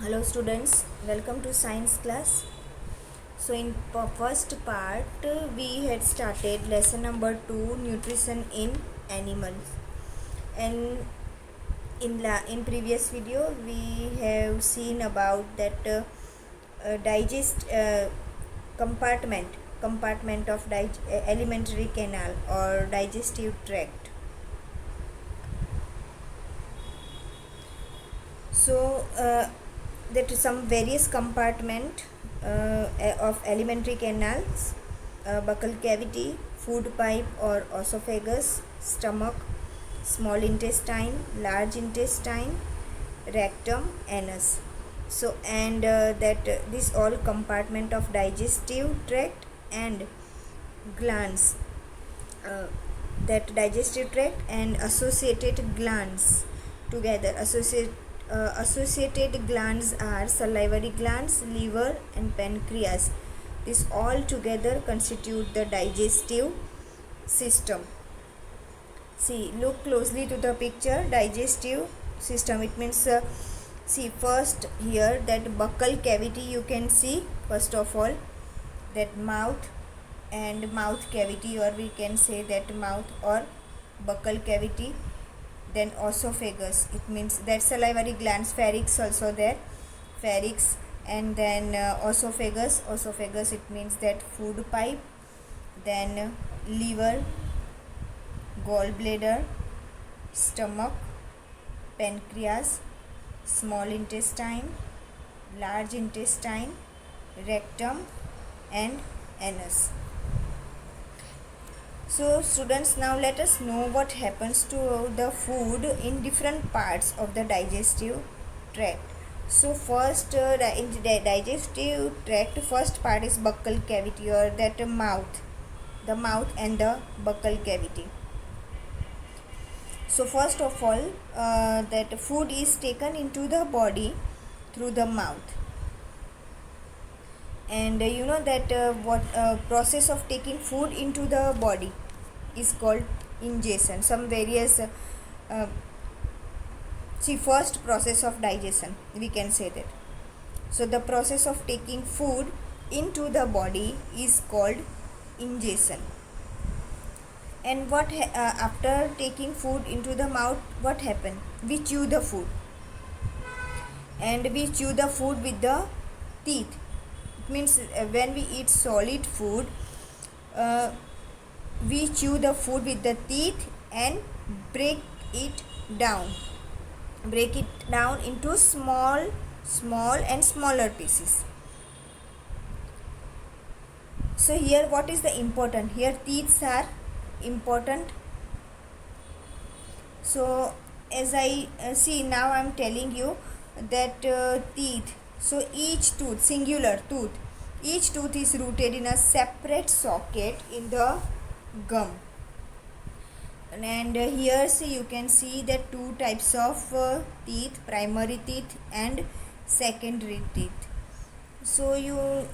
Hello students, welcome to science class. So in first part we had started lesson number 2, nutrition in animals, and in previous video we have seen about that digest compartment of alimentary canal or digestive tract. So that some various compartment of alimentary canals, buccal cavity, food pipe or esophagus, stomach, small intestine, large intestine, rectum, anus. So and that this all compartment of digestive tract and glands, uh, that digestive tract and associated glands together. Associated glands are salivary glands, liver and pancreas. This all together constitute the digestive system. See, look closely to the picture. Digestive system, it means see first here that buccal cavity you can see. First of all, that mouth and mouth cavity, or we can say that mouth or buccal cavity. Then esophagus, it means that salivary glands, pharynx also there, pharynx. And then esophagus, it means that food pipe. Then liver, gallbladder, stomach, pancreas, small intestine, large intestine, rectum and anus. So students, now let us know what happens to the food in different parts of the digestive tract. So first in the digestive tract, first part is buccal cavity, or that mouth, the mouth and the buccal cavity. So first of all, that food is taken into the body through the mouth. And you know that what process of taking food into the body is called ingestion. Some various see, first process of digestion, we can say that. So the process of taking food into the body is called ingestion. And what after taking food into the mouth, what happen? We chew the food, and we chew the food with the teeth. It means when we eat solid food, we chew the food with the teeth and break it down into small and smaller pieces. So here what is the important? Here teeth are important. So as I see, now I am telling you that teeth. So each tooth, singular tooth, each tooth is rooted in a separate socket in the gum. And here see, you can see that two types of teeth, primary teeth and secondary teeth. So you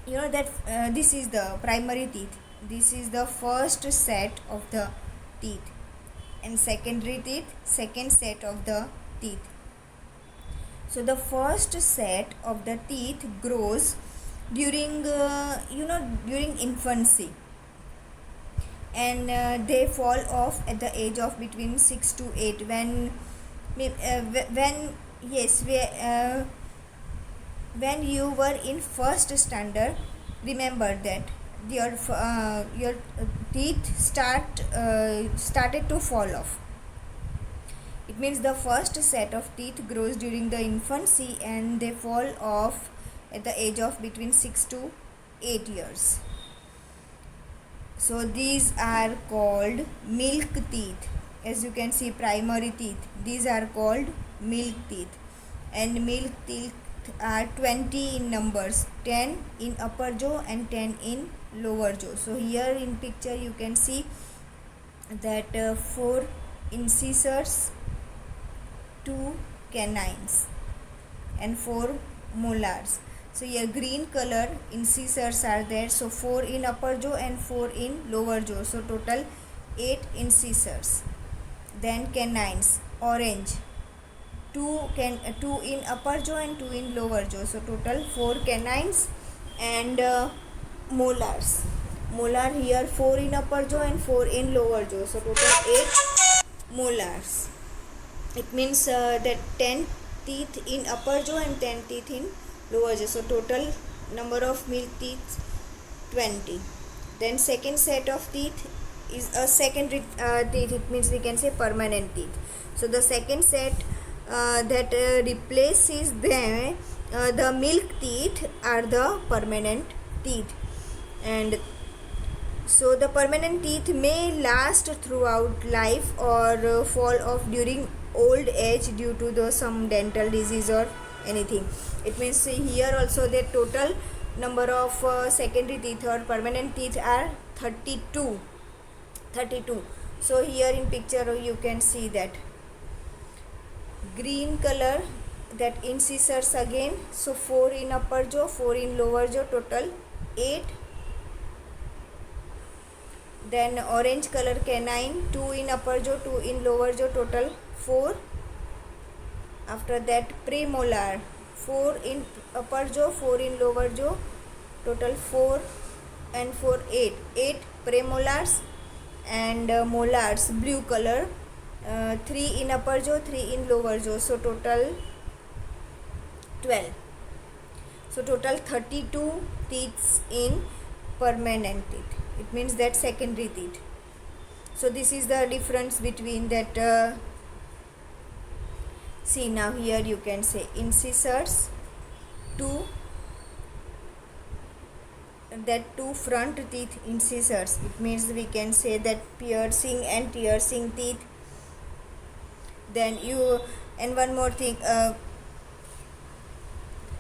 know that this is the primary teeth, this is the first set of the teeth, and secondary teeth, second set of the teeth. So the first set of the teeth grows during during infancy, and they fall off at the age of between 6 to 8, when yes when you were in first standard. Remember that your teeth started to fall off. It means the first set of teeth grows during the infancy and they fall off at the age of between 6 to 8 years. So these are called milk teeth. As you can see, primary teeth, these are called milk teeth, and milk teeth are 20 in numbers, 10 in upper jaw and 10 in lower jaw. So here in picture you can see that 4 incisors, 2 canines and 4 molars. So here green color incisors are there, so 4 in upper jaw and 4 in lower jaw, so total 8 incisors. Then canines, orange, two in upper jaw and 2 in lower jaw. So total 4 canines and molars. Molar here 4 in upper jaw and 4 in lower jaw. So total 8 molars. It means that 10 teeth in upper jaw and 10 teeth in lower jaw. So total number of milk teeth 20. Then second set of teeth is a secondary teeth. It means we can say permanent teeth. So the second set that replaces them, the milk teeth are the permanent teeth. And so the permanent teeth may last throughout life or fall off during old age due to some dental disease or anything. It means here also the total number of secondary teeth or permanent teeth are 32. So here in picture you can see that green color, that incisors again. So 4 in upper jaw, 4 in lower jaw, total 8. Then orange color canine, 2 in upper jaw, 2 in lower jaw, total 4. After that premolar, 4 in upper jaw, 4 in lower jaw, total 4 and 4 8 premolars. And molars blue color, 3 in upper jaw, 3 in lower jaw, so total 12. So total 32 teeth in permanent teeth. It means that secondary teeth. So this is the difference between that. See, now here you can say incisors, 2, that 2 front teeth incisors. It means we can say that piercing and tearing teeth. Then and one more thing,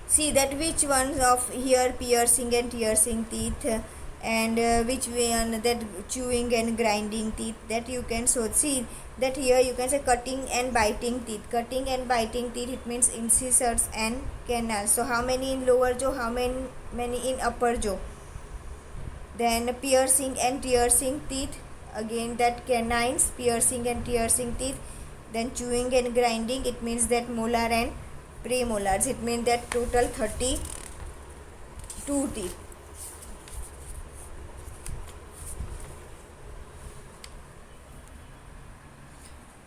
see that which ones of here piercing and tearing teeth, and which one that chewing and grinding teeth, that you can so see that here you can say cutting and biting teeth. Cutting and biting teeth, it means incisors and canals. So how many in lower jaw, how many in upper jaw? Then piercing and tearing teeth, again that canines, piercing and tearing teeth. Then chewing and grinding, it means that molar and premolars. It means that total 32 teeth.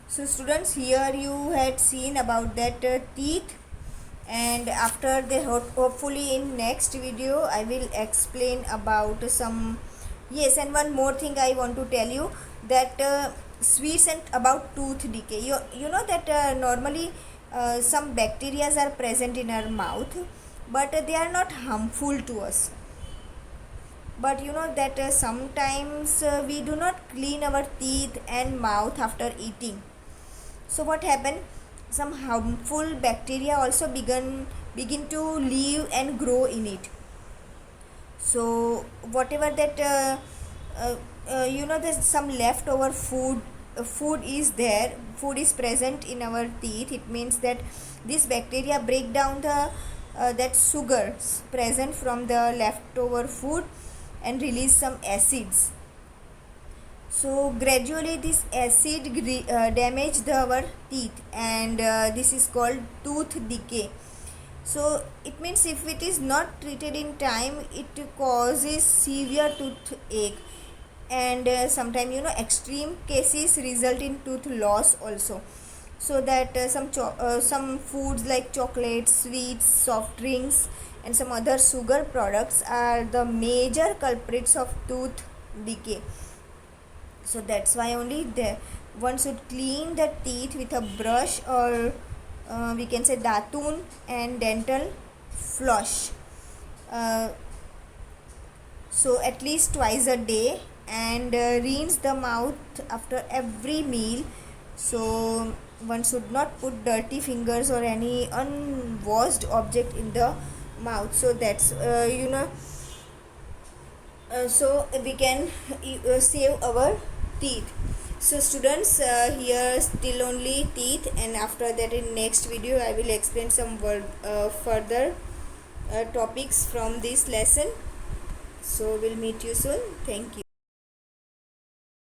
So students, here you had seen about that teeth, and after the hopefully in next video I will explain about some. Yes, and one more thing I want to tell you, that sweets and about tooth decay. You know that normally some bacteria are present in our mouth, but they are not harmful to us. But you know that sometimes we do not clean our teeth and mouth after eating. So what happened? Some harmful bacteria also begin to live and grow in it. So whatever that you know, there's some leftover food is there, food is present in our teeth. It means that this bacteria break down the that sugars present from the leftover food and release some acids. So gradually this acid damage our teeth, and this is called tooth decay. So it means if it is not treated in time, it causes severe toothache, and sometimes you know extreme cases result in tooth loss also. So that some foods like chocolates, sweets, soft drinks and some other sugar products are the major culprits of tooth decay. So that's why only one should clean the teeth with a brush, or we can say datun and dental floss. So at least twice a day, and rinse the mouth after every meal. So one should not put dirty fingers or any unwashed object in the mouth. So that's you know, so we can save our teeth. So students, here still only teeth, and after that in next video I will explain some further topics from this lesson. So we'll meet you soon. Thank you.